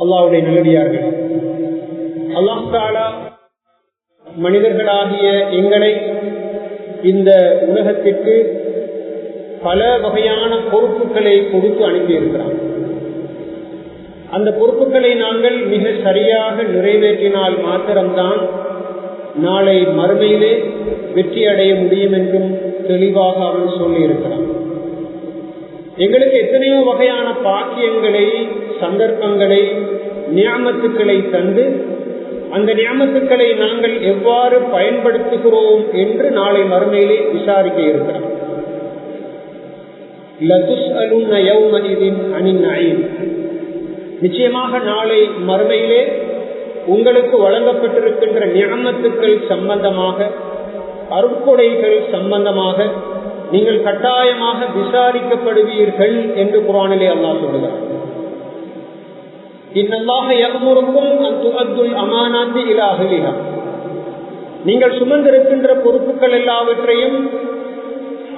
அல்லாஹ்வுடைய நல்லடியார்கள், அல்லாஹ் தஆலா மனிதர்களாகிய எங்களை இந்த உலகத்திற்கு பல வகையான பொறுப்புகளை கொடுத்து அனுப்பியிருக்கிறார். அந்த பொறுப்புகளை நாங்கள் மிக சரியாக நிறைவேற்றினால் மாத்திரம்தான் நாளை மறுமையிலே வெற்றி அடைய முடியும் என்றும் தெளிவாக அவன் சொல்லியிருக்கிறான். எங்களுக்கு எத்தனையோ வகையான பாக்கியங்களை, சந்தர்ப்பங்களை, நியாமத்துக்களை தந்து அந்த நியாமத்துக்களை நாங்கள் எவ்வாறு பயன்படுத்துகிறோம் என்று நாளை மறுமையிலே விசாரிக்க இருக்கிறார். நிச்சயமாக நாளை மறுமையிலே உங்களுக்கு வழங்கப்பட்டிருக்கின்ற நியாமத்துக்கள் சம்பந்தமாக, அருட்கொடைகள் சம்பந்தமாக நீங்கள் கட்டாயமாக விசாரிக்கப்படுவீர்கள் என்று குர்ஆனிலே அல்லாஹ் சொல்கிறார். இன்னல்லாஹ யஅமுருக்கும் அன் துஅத்துல் அமானாத்தி இலா அஹ்லிஹா. நீங்கள் சுமந்திருக்கின்ற பொறுப்புகள் எல்லாவற்றையும்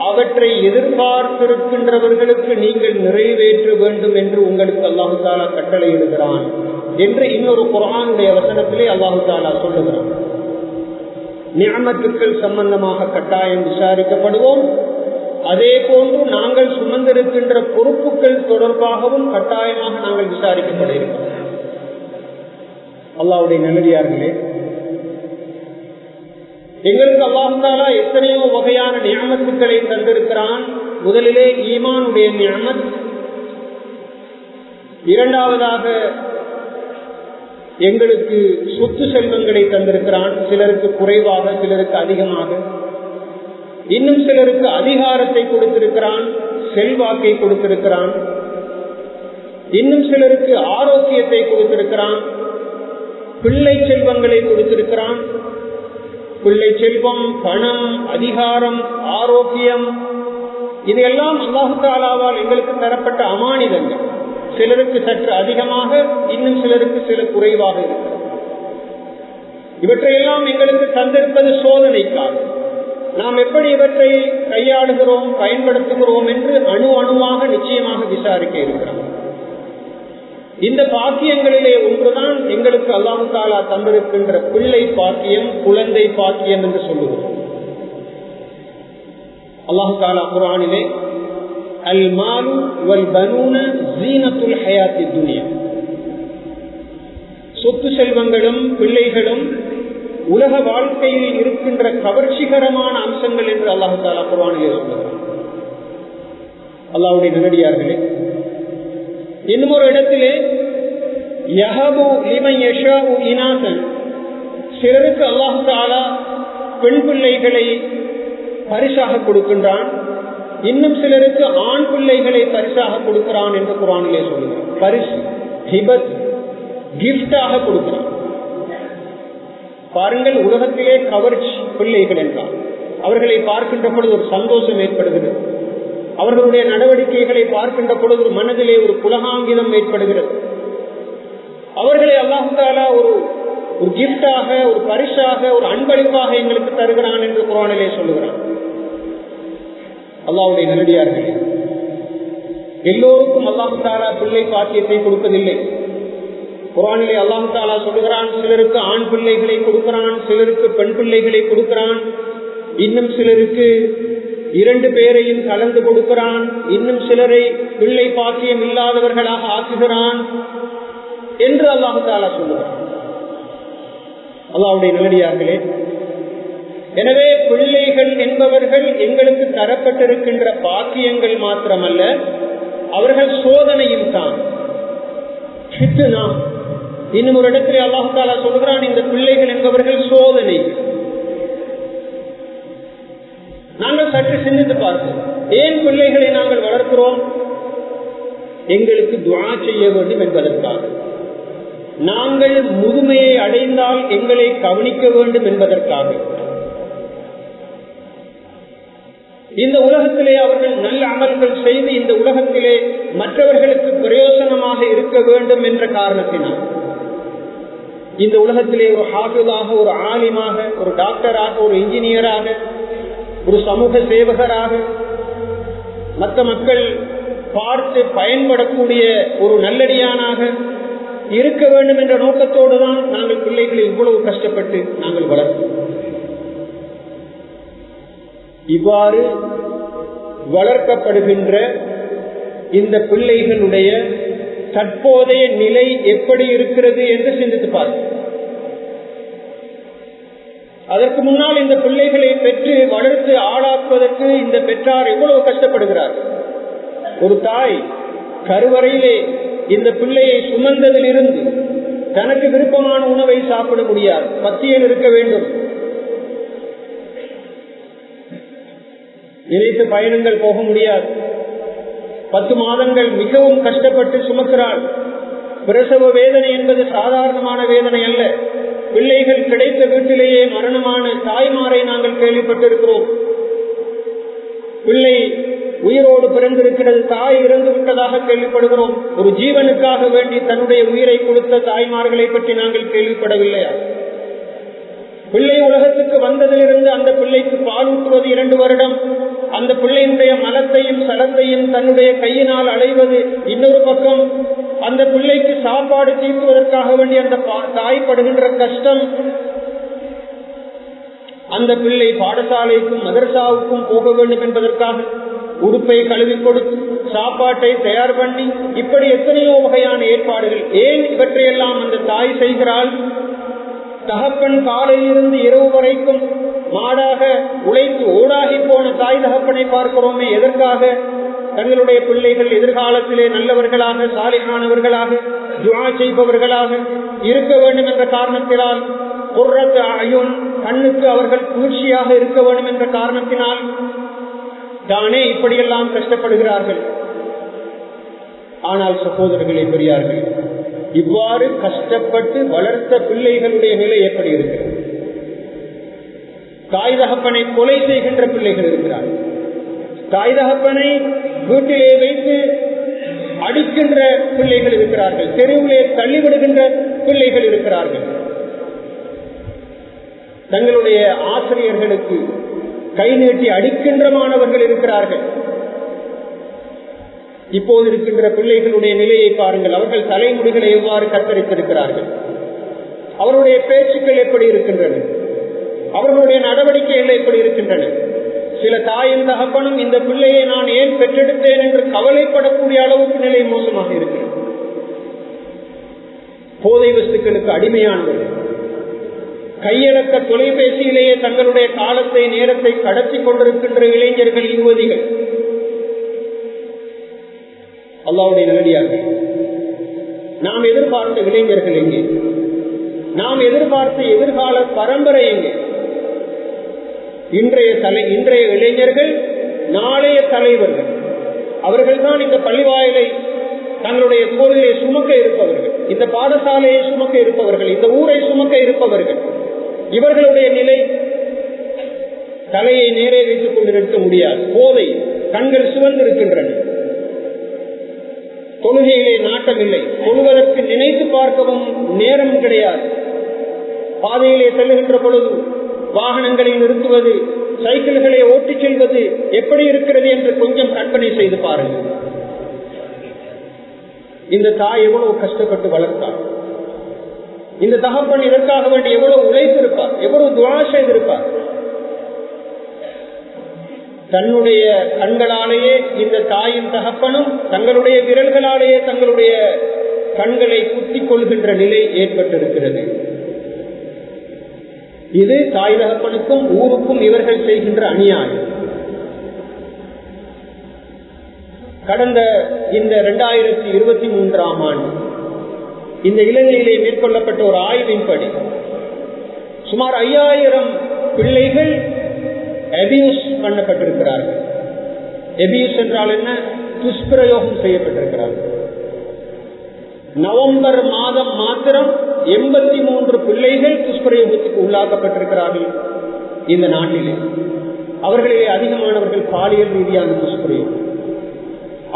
அவற்றை எதிர்பார்த்திருக்கின்றவர்களுக்கு நீங்கள் நிறைவேற்ற வேண்டும் என்று உங்களுக்கு அல்லாஹு தஆலா கட்டளையிடுகிறான் என்று இன்னொரு குர்ஆனுடைய வசனத்திலே அல்லாஹு தஆலா சொல்லுகிறான். நிஅமத்துக்கள் சம்பந்தமாக கட்டாயம் விசாரிக்கப்படுவோம். அதே போன்று நாங்கள் சுமந்திருக்கின்ற பொறுப்புகள் தொடர்பாகவும் கட்டாயமாக நாங்கள் விசாரிக்கப்பட இருக்கிறோம். அல்லாஹ்வுடைய நல்லடியார்களே, எங்களுக்கு அல்லாஹ் தஆலா எத்தனையோ வகையான நிஅமத்துக்களை தந்திருக்கிறான். முதலிலே ஈமானுடைய நிஅமத், இரண்டாவதாக எங்களுக்கு சொத்து செல்வங்களை தந்திருக்கிறான். சிலருக்கு குறைவாக, சிலருக்கு அதிகமாக. இன்னும் சிலருக்கு அதிகாரத்தை கொடுத்திருக்கிறான், செல்வாக்கை கொடுத்திருக்கிறான். இன்னும் சிலருக்கு ஆரோக்கியத்தை கொடுத்திருக்கிறான், பிள்ளை செல்வங்களை கொடுத்திருக்கிறான். பிள்ளை செல்வம், பணம், அதிகாரம், ஆரோக்கியம், இதையெல்லாம் அல்லாஹ் தஆலாவால் எங்களுக்கு தரப்பட்ட அமானிதங்கள். சிலருக்கு சற்று அதிகமாக, இன்னும் சிலருக்கு சில குறைவாக இருக்கிறது. இவற்றையெல்லாம் எங்களுக்கு தந்திருப்பது சோதனைக்காக. நாம் எப்படி இவற்றை கையாளுகிறோம், பயன்படுத்துகிறோம் என்று அணுவாக நிச்சயமாக விசாரிக்க இருக்கிறோம். இந்த பாக்கியங்களிலே ஒன்றுதான் எங்களுக்கு அல்லாஹ் தஆலா தந்திருக்கின்ற பிள்ளை பாக்கியம், குழந்தை பாக்கியம் என்று சொல்லுகிறோம். அல்லாஹ் தஆலா குர்ஆனிலே அல் மாலு வல் பனூன ஜீனத்துல் ஹயாத்தி துன்யா, சொத்து செல்வங்களும் பிள்ளைகளும் உலக வாழ்க்கையில் இருக்கின்ற கவர்ச்சிகரமான அம்சங்கள் என்று அல்லாஹ் தஆலா குர்ஆனிலே சொல்கிறார். அல்லாஹ்வுடைய நல்லடியார்களே, இன்னும் ஒரு இடத்திலே யஹபு லிமன் யஷாஉ இனாசன், சிலருக்கு அல்லாஹ் தஆலா பெண் பிள்ளைகளை பரிசாக கொடுக்கின்றான், இன்னும் சிலருக்கு ஆண் பிள்ளைகளை பரிசாக கொடுக்கிறான் என்று குர்ஆனிலே சொல்லுகிறார். பரிசு, ஹிபத், கிஃப்டாக கொடுக்கிறான். பாருங்கள், உலகத்திலே கவர்ச்சி பிள்ளைகள் என்றால் அவர்களை பார்க்கின்ற பொழுது ஒரு சந்தோஷம் ஏற்படுகிறது. அவர்களுடைய நடவடிக்கைகளை பார்க்கின்ற பொழுது ஒரு மனதிலே ஒரு புலகாங்கிதம் ஏற்படுகிறது. அவர்களை அல்லாஹ் தஆலா ஒரு கிஃப்டாக, ஒரு பரிசாக, ஒரு அன்பளிப்பாக எங்களுக்கு தருகிறான் என்று குர்ஆனிலே சொல்லுகிறான். அல்லாஹ்வுடைய நல்லடியார்களே, எல்லோருக்கும் அல்லாஹ் தஆலா பிள்ளை பாக்கியத்தை கொடுப்பதில்லை. குர்ஆனிலே அல்லாஹ் தஆலா சொல்லுகிறான், சிலருக்கு ஆண் பிள்ளைகளை கொடுக்கிறான், சிலருக்கு பெண் பிள்ளைகளை கொடுக்கிறான், இன்னும் சிலருக்கு இரண்டு பேரையும் கலந்து கொடுக்கிறான், இன்னும் சிலரை பிள்ளை பாக்கியம் இல்லாதவர்களாக ஆக்குகிறான் என்று அல்லாஹ் தஆலா சொல்லுகிறான். அல்லாஹ்வுடைய நல்லடியார்களே, எனவே பிள்ளைகள் என்பவர்கள் எங்களுக்கு தரப்பட்டிருக்கின்ற பாக்கியங்கள் மாத்திரமல்ல, அவர்கள் சோதனையும் தான். இன்னும் ஒரு இடத்திலே அல்லாஹ் தஆலா சொல்கிறான், இந்த பிள்ளைகள் என்பவர்கள் சோதனை. நாங்கள் சற்று சிந்தித்து பார்க்கிறோம், ஏன் பிள்ளைகளை நாங்கள் வளர்க்கிறோம்? எங்களுக்கு துஆ செய்ய வேண்டும் என்பதற்காக. நாங்கள் முதுமையை அடைந்தால் எங்களை கவனிக்க வேண்டும் என்பதற்காக. இந்த உலகத்திலே அவர்கள் நல்ல அமல்கள் செய்து இந்த உலகத்திலே மற்றவர்களுக்கு பிரயோசனமாக இருக்க வேண்டும் என்ற காரணத்தினால் இந்த உலகத்திலே ஒரு ஹாஃபிஸாக, ஒரு ஆலிமாக, ஒரு டாக்டராக, ஒரு இன்ஜினியராக, ஒரு சமூக சேவகராக, மற்ற மக்கள் பார்த்து பயன்படக்கூடிய ஒரு நல்லடியானாக, இருக்க வேண்டும் என்ற நோக்கத்தோடு தான் நாங்கள் பிள்ளைகளை இவ்வளவு கஷ்டப்பட்டு நாங்கள் வளர்த்தோம். இவ்வாறு வளர்க்கப்படுகின்ற இந்த பிள்ளைகளுடைய தற்போதைய நிலை எப்படி இருக்கிறது என்று சிந்தித்து பார்க்க. அதற்கு முன்னால் இந்த பிள்ளைகளை பெற்று வளர்த்து ஆளாக்குவதற்கு இந்த பெற்றார் எவ்வளவு கஷ்டப்படுகிறார். ஒரு தாய் கருவறையிலே இந்த பிள்ளையை சுமந்ததிலிருந்து தனக்கு விருப்பமான உணவை சாப்பிட முடியாது, பத்தியில் இருக்க வேண்டும். நினைத்து பயணங்கள் போக முடியாது. 10 மாதங்கள் மிகவும் கஷ்டப்பட்டு சுமக்கிறாள். பிரசவ வேதனை என்பது சாதாரணமான வேதனை அல்ல. பிள்ளைகள் கிடைத்த வீட்டிலேயே மரணமான தாய்மாரை நாங்கள் கேள்விப்பட்டிருக்கிறோம். பிள்ளை உயிரோடு பிறந்திருக்கிறது, தாய் இறந்து விட்டதாக கேள்விப்படுகிறோம். ஒரு ஜீவனுக்காக வேண்டி தன்னுடைய உயிரை கொடுத்த தாய்மார்களை பற்றி நாங்கள் கேள்விப்படவில்லையா? பிள்ளை உலகத்துக்கு வந்ததிலிருந்து அந்த பிள்ளைக்கு பால் ஊட்டுவது 2 வருடம், அந்த பிள்ளையினுடைய மலத்தையும் சலத்தையும் தன்னுடைய கையினால் அலைவது இன்னொரு பக்கம், அந்த பிள்ளைக்கு சாப்பாடு தீர்த்துவதற்காக வேண்டி அந்த தாய் படுகின்ற கஷ்டம், அந்த பிள்ளை பாடசாலைக்கும் மதரசாவுக்கும் போக வேண்டும் என்பதற்காக உடுப்பை கழுவி கொடுத்து சாப்பாட்டை தயார் பண்ணி, இப்படி எத்தனையோ வகையான ஏற்பாடுகள். ஏன் இவற்றையெல்லாம் அந்த தாய் செய்கிறாள்? தகப்பன் காலையிலிருந்து இரவு வரைக்கும் மாடாக உழைத்து ஓடாகி போன தாய் தகப்பனை பார்க்கிறோமே, எதற்காக? தங்களுடைய பிள்ளைகள் எதிர்காலத்திலே நல்லவர்களாக, சாலிஹானவர்களாக, துஆ செய்பவர்களாக இருக்க வேண்டும் என்ற காரணத்தினால், குர்ரத்து அயுன், கண்ணுக்கு அவர்கள் குளிர்ச்சியாக இருக்க வேண்டும் என்ற காரணத்தினால் தானே இப்படியெல்லாம் கஷ்டப்படுகிறார்கள். ஆனால் சகோதரர்களே, பெரியார்கள், இவ்வாறு கஷ்டப்பட்டு வளர்த்த பிள்ளைகளுடைய நிலை எப்படி இருக்கிறது? தாய் தகப்பனை கொலை செய்கின்ற பிள்ளைகள் இருக்கிறார்கள். தாய் தகப்பனை வீட்டிலே வைத்து அடிக்கின்ற பிள்ளைகள் இருக்கிறார்கள். தெருவிலே தள்ளிவிடுகின்ற பிள்ளைகள் இருக்கிறார்கள். தங்களுடைய ஆசிரியர்களுக்கு கை நீட்டி அடிக்கின்ற மாணவர்கள் இருக்கிறார்கள். இப்போது இருக்கின்ற பிள்ளைகளுடைய நிலையை பாருங்கள். அவர்கள் தலைமுடிகளை எவ்வாறு கத்தரித்திருக்கிறார்கள், அவருடைய பேச்சுக்கள் எப்படி இருக்கின்றன, அவர்களுடைய நடவடிக்கைகள் எப்படி இருக்கின்றன. சில தாயின் தகப்பனும் இந்த பிள்ளையை நான் ஏன் பெற்றெடுத்தேன் என்று கவலைப்படக்கூடிய அளவுக்கு நிலை மோசமாக இருக்கிறது. போதை வஸ்துக்களுக்கு அடிமையானவர்கள், கையடக்க தொலைபேசியிலேயே தங்களுடைய காலத்தை நேரத்தை கடத்தி கொண்டிருக்கின்ற இளைஞர்கள், யுவதிகள். அல்லாஹ்வுடைய நல்லடியார்கள், நாம் எதிர்பார்த்த இளைஞர்கள் எங்கே? நாம் எதிர்பார்த்த எதிர்கால பரம்பரை எங்கே? இன்றைய இளைஞர்கள் நாளைய தலைவர்கள். அவர்கள் தான் இந்த பள்ளிவாயலை தங்களுடைய தோளிலே சுமக்க இருப்பவர்கள், இந்த பாடசாலையை சுமக்க இருப்பவர்கள், இந்த ஊரை சுமக்க இருப்பவர்கள். இவர்களுடைய நிலை, தலையை நேரே வைத்துக் கொண்டிருக்க முடியாது. போதை, கண்கள் சிவந்திருக்கின்றன, தொழுகையிலே நாட்டம் இல்லை, தொழுவதற்கு நினைத்து பார்க்கவும் நேரம் கிடையாது. பாதையிலே செல்லுகின்ற பொழுது வாகனங்களை நிறுத்துவது, சைக்கிள்களை ஓட்டிச் செல்வது எப்படி இருக்கிறது என்று கொஞ்சம் கற்பனை செய்து பாருங்கள். இந்த தாய் எவ்வளவு கஷ்டப்பட்டு வளர்த்தார், இந்த தகப்பன் இதற்காக வேண்டி எவ்வளவு உழைத்திருப்பார், எவ்வளவு துஆ செய்திருப்பார். தன்னுடைய கண்களாலேயே இந்த தாயின் தகப்பனும் தங்களுடைய விரல்களாலேயே தங்களுடைய கண்களை குத்திக் கொள்கின்ற நிலை ஏற்பட்டிருக்கிறது. இது தாய் தகப்பனுக்கும் ஊருக்கும் இவர்கள் செய்கின்ற அநியாயம். கடந்த இந்த 2023ஆம் ஆண்டு இந்த இலங்கையிலே மேற்கொள்ளப்பட்ட ஒரு ஆய்வின்படி சுமார் 5000 பிள்ளைகள் அபியூஸ் பண்ணப்பட்டிருக்கிறார்கள். அபியூஸ் என்றால் என்ன? துஷ்பிரயோகம் செய்யப்பட்டிருக்கிறார்கள். நவம்பர் மாதம் மாத்திரம் 83 பிள்ளைகள் துஷ்பிரயோகத்துக்கு உள்ளாக்கப்பட்டிருக்கிறார்கள் இந்த நாட்டிலே. அவர்களிலே அதிகமானவர்கள் பாலியல் ரீதியான துஷ்பிரயோகம்,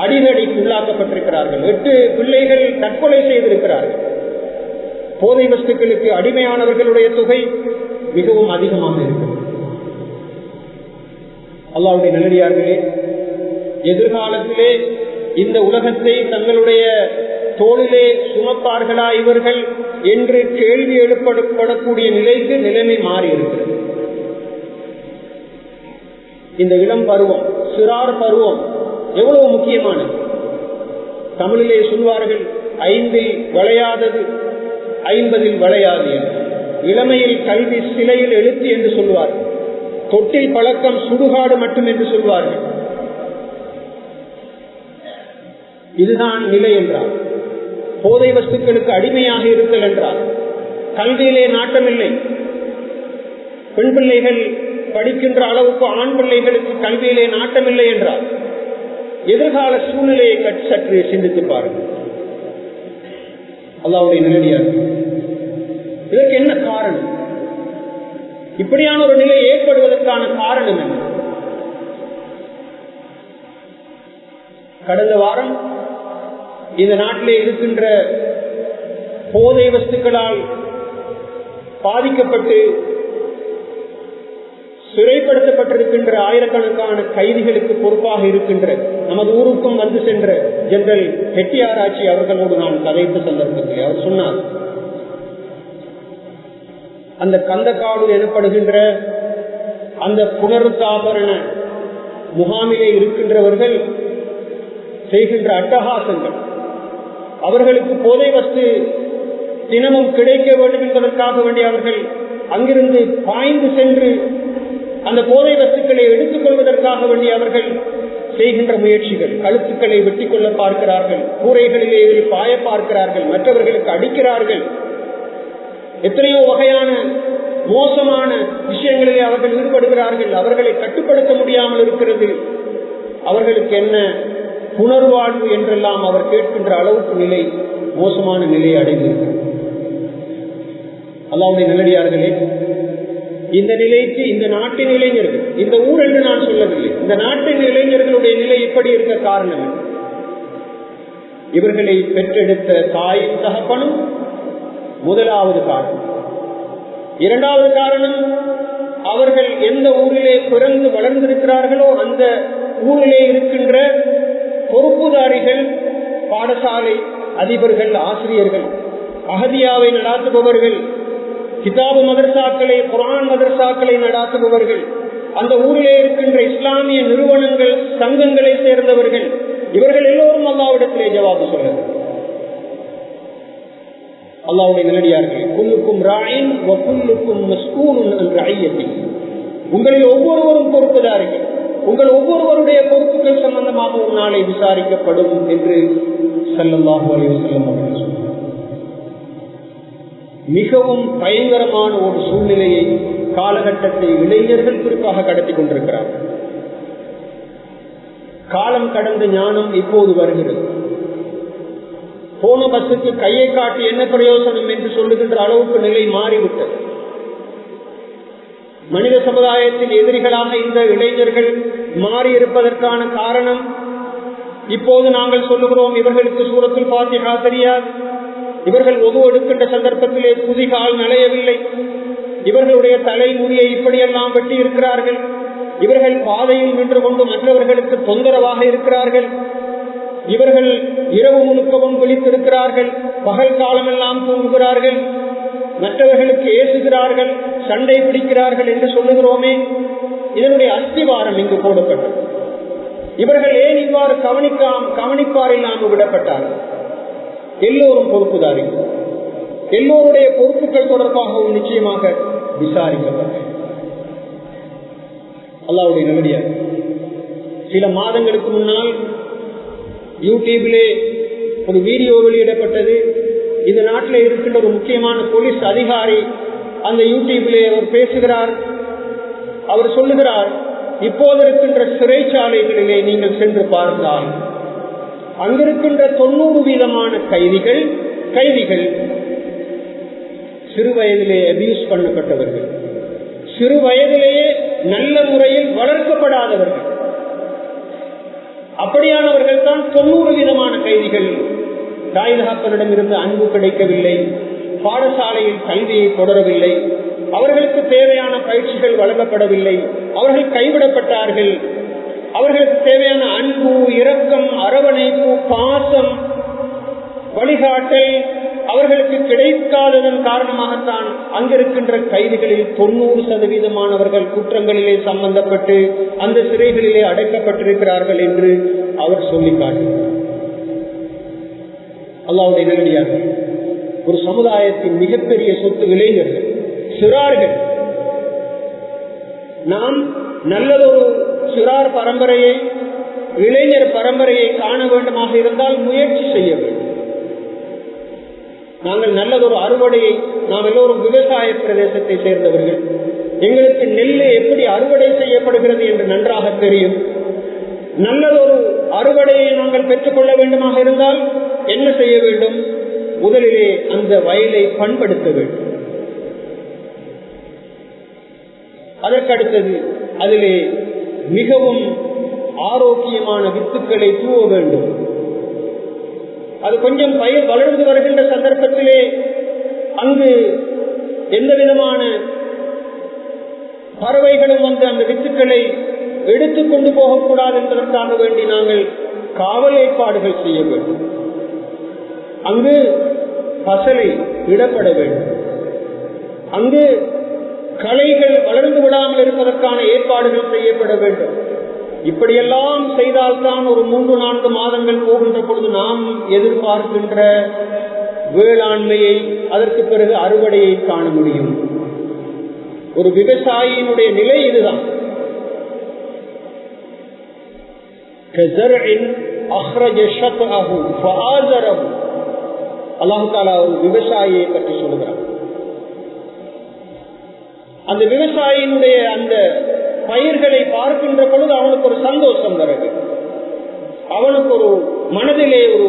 அடிதடிக்கு உள்ளாக்கப்பட்டிருக்கிறார்கள். 8 பிள்ளைகள் தற்கொலை செய்திருக்கிறார்கள். போதை வஸ்துக்களுக்கு அடிமையானவர்களுடைய தொகை மிகவும் அதிகமாக இருக்கிறது. அல்லாஹ்வுடைய நல்லடியார்களே, எதிர்காலத்திலே இந்த உலகத்தை தங்களுடைய தோளிலே சுமப்பார்களா இவர்கள் என்று கேள்வி எழுப்பப்படக்கூடிய நிலைக்கு நிலைமை மாறி இருக்கிறது. இந்த இளம் பருவம், சிறார் பருவம் எவ்வளவு முக்கியமானது. தமிழிலே சொல்வார்கள், 5 விளையாதது 50 விளையாது என்று. இளமையில் கல்வி சிலையில் எழுத்து என்று சொல்வார்கள். தொட்டில் பழக்கம் சுடுகாடு மட்டும் என்று சொல்வார்கள். இதுதான் நிலை என்றார். போதை வஸ்துக்களுக்கு அடிமையாக இருத்தல் என்றார். கல்வியிலே நாட்டமில்லை. பெண் பிள்ளைகள் படிக்கின்ற அளவுக்கு ஆண் பிள்ளைகளுக்கு கல்வியிலே நாட்டமில்லை என்றார். எதிர்கால சூழ்நிலையை சற்று சிந்தித்து பாருங்கள். அல்லாஹ்வுடைய நிலையார், இதற்கு என்ன காரணம்? இப்படியான ஒரு நிலை ஏற்படுவதற்கான காரணம் என்ன? கடந்த வாரம் இந்த நாட்டிலே இருக்கின்ற போதை வஸ்துக்களால் பாதிக்கப்பட்டு சிறைப்படுத்தப்பட்டிருக்கின்ற ஆயிரக்கணக்கான கைதிகளுக்கு பொறுப்பாக இருக்கின்ற நமது ஊருக்கும் வந்து சென்ற ஜெனரல் ஹெட்டியாராச்சி அவர்களோடு நான் கதைத்த சந்தர்ப்பத்தில் அவர் சொன்னார், அந்த கந்தக்காடு எனப்படுகின்ற அந்த புனருத்தாபரண முகாமிலே இருக்கின்றவர்கள் செய்கின்ற அட்டகாசங்கள், அவர்களுக்கு போதை வஸ்து தினமும் கிடைக்க வேண்டும் என்பதற்காக வேண்டிய அவர்கள் அங்கிருந்து பாய்ந்து சென்று அந்த போதை வஸ்துக்களை எடுத்துக் கொள்வதற்காக வேண்டிய அவர்கள் செய்கின்ற முயற்சிகள், கழுத்துக்களை வெட்டி கொள்ள பார்க்கிறார்கள், கூரைகளிலே பாய பார்க்கிறார்கள், மற்றவர்களுக்கு அடிக்கிறார்கள், எத்தனையோ வகையான மோசமான விஷயங்களிலே அவர்கள் ஈடுபடுகிறார்கள். அவர்களை கட்டுப்படுத்த முடியாமல் இருக்கிறது. அவர்களுக்கு என்ன புனர்வாழ்வு என்றெல்லாம் அவர் கேட்கின்ற அளவுக்கு நிலை, மோசமான நிலையை அடைந்திருக்கிறது. அல்லாஹ்வுடைய நல்லடியார்களே, இந்த நிலைக்கு இந்த நாட்டின் இளைஞர்கள், இந்த ஊர் என்று நான் சொல்லவில்லை, இந்த நாட்டின் இளைஞர்களுடைய நிலை இப்படி இருக்க காரணம், இவர்களை பெற்றெடுத்த தாயின் தகப்பனும் முதலாவது காரணம். இரண்டாவது காரணம், அவர்கள் எந்த ஊரிலே பிறந்து வளர்ந்திருக்கிறார்களோ அந்த ஊரிலே இருக்கின்ற பொறுப்புதாரிகள், பாடசாலை அதிபர்கள், ஆசிரியர்கள், அஹதியாவை நடாத்துபவர்கள், கிதாபு மதரசாக்களை, குர்ஆன் மதரசாக்களை நடாத்துபவர்கள், அந்த ஊரிலே இருக்கின்ற இஸ்லாமிய நிறுவனங்கள், சங்கங்களை சேர்ந்தவர்கள், இவர்கள் எல்லோரும் அல்லாஹ்விடத்திலே ஜவாபு சொல்லுங்கள். அல்லாஹ்வுடைய நல்லடியார்களே, குல்லுக்கும் ராயின் வ குல்லுக்கும் மஸ்ஊலுன் அன் ரஅய்யத்திஹி, உங்களில் ஒவ்வொருவரும் பொறுப்புதாரிகள், உங்கள் ஒவ்வொருவருடைய பொறுப்புகள் சம்பந்தமாக ஒரு நாளை விசாரிக்கப்படும் என்று ஸல்லல்லாஹு அலைஹி வஸல்லம் அவர்கள் சொன்னார். மிகவும் பயங்கரமான ஒரு சூழ்நிலையை, காலகட்டத்தை இளைஞர்கள் குறிப்பாக கடத்தி கொண்டிருக்கிறார்கள். காலம் கடந்த ஞானம் இப்போது வருகிறது. போன பஸ்ஸுக்கு கையை காட்டி என்ன பிரயோசனம் என்று சொல்லுகின்ற அளவுக்கு நிலை மாறிவிட்டது. மனித சமுதாயத்தின் எதிரிகளாக இந்த இளைஞர்கள் மாறி இருப்பதற்கான காரணம், இப்போது நாங்கள் சொல்லுகிறோம் இவர்களுக்கு சூரத்துல் ஃபாத்திஹா தெரியாது, இவர்கள் ஒது எடுக்கின்ற சந்தர்ப்பத்திலே புதிகால் நலையவில்லை, இவர்களுடைய தலைமுடியை இப்படியெல்லாம் வெட்டி இருக்கிறார்கள், இவர்கள் பாதையில் நின்று கொண்டு மற்றவர்களுக்கு தொந்தரவாக இருக்கிறார்கள், இவர்கள் இரவு முழுக்கவும் விழித்திருக்கிறார்கள், பகல் காலமெல்லாம் தூங்குகிறார்கள், மற்றவர்களுக்கு ஏசுகிறார்கள், சண்டை பிடிக்கிறார்கள் என்று சொல்லுகிறோமே, இதனுடைய அஸ்திவாரம் இங்கு போடப்பட்டது. இவர்கள் ஏன் இவ்வாறு கவனிப்பார் இல்லாமல் விடப்பட்டார்கள்? எல்லோரும் பொறுப்புதாரிகள், எல்லோருடைய பொறுப்புகள் தொடர்பாகவும் நிச்சயமாக விசாரிக்கப்பட்டது. அல்லாஹ்வுடைய நல்லடியார், சில மாதங்களுக்கு முன்னால் யூடியூபிலே ஒரு வீடியோ வெளியிடப்பட்டது. இந்த நாட்டில் இருக்கின்ற ஒரு முக்கியமான போலீஸ் அதிகாரி அந்த யூடியூபிலே அவர் பேசுகிறார். அவர் சொல்லுகிறார், இப்போது இருக்கின்ற சிறைச்சாலைகளிலே நீங்கள் சென்று பார்த்தால் அங்கிருக்கின்ற 90% கைதிகள் சிறு வயதிலே அபியூஸ் பண்ணப்பட்டவர்கள், சிறு வயதிலேயே நல்ல முறையில் வளர்க்கப்படாதவர்கள். அப்படியானவர்கள் தான் 90% கைதிகள். தாய் தகப்பனிடம் இருந்து அன்பு கிடைக்கவில்லை, பாடசாலையில் கல்வியை தொடரவில்லை, அவர்களுக்கு தேவையான பயிற்சிகள் வழங்கப்படவில்லை, அவர்கள் கைவிடப்பட்டார்கள். அவர்களுக்கு தேவையான அன்பு, இரக்கம், அரவணைப்பு, பாசம் வழிகாட்டல் அவர்களுக்கு கிடைக்காததன் காரணமாகத்தான் அங்கிருக்கின்ற கைதிகளில் 90% குற்றங்களிலே சம்பந்தப்பட்டு அந்த சிறைகளிலே அடைக்கப்பட்டிருக்கிறார்கள் என்று அவர் சொல்லி காட்டுகிறார். அல்லாஹ்வுடைய நல்லடியார்கள், ஒரு சமுதாயத்தின் மிகப்பெரிய சொத்து இளைஞர்கள், சிறார்கள். நாம் நல்லதொரு சிறார் பரம்பரையை, இளைஞர் பரம்பரையை காண வேண்டுமாக இருந்தால் முயற்சி செய்ய வேண்டும். நாங்கள் நல்லதொரு அறுவடையை, நாம் எல்லோரும் விவசாய பிரதேசத்தை சேர்ந்தவர்கள், எங்களுக்கு நெல் எப்படி அறுவடை செய்யப்படுகிறது என்று நன்றாக தெரியும். நல்லதொரு அறுவடையை நாங்கள் பெற்றுக்கொள்ள வேண்டுமாக இருந்தால் என்ன செய்ய வேண்டும்? முதலிலே அந்த வயலை பண்படுத்த வேண்டும். அதற்கடுத்தது அதிலே மிகவும் ஆரோக்கியமான வித்துக்களை தூவ வேண்டும். அது கொஞ்சம் பயிர் வளர்ந்து வருகின்ற சந்தர்ப்பத்திலே அங்கு எந்த விதமான பறவைகளும் வந்து அந்த வித்துக்களை எடுத்துக் கொண்டு போகக்கூடாது என்பதற்காக வேண்டி நாங்கள் காவல் ஏற்பாடுகள் செய்ய வேண்டும். அங்கு பசலை இடப்பட வேண்டும். அங்கு களைகள் வளர்ந்து விடாமல் இருப்பதற்கான ஏற்பாடுகள் செய்யப்பட வேண்டும். இப்படியெல்லாம் செய்தால்தான் ஒரு 3-4 மாதங்கள் போகின்ற பொழுது நாம் எதிர்பார்க்கின்ற வேளாண்மையை, அதற்கு பிறகு அறுவடையை காண முடியும். ஒரு விவசாயியினுடைய நிலை இதுதான். அல்லாஹ் தஆலா ஒரு விவசாயியை பற்றி சொல்லுகிறார். அந்த விவசாயியினுடைய அந்த பயிர்களை பார்க்கின்ற பொழுது அவனுக்கு ஒரு சந்தோஷம் வர வேண்டும். அவனுக்கு ஒரு மனதிலே ஒரு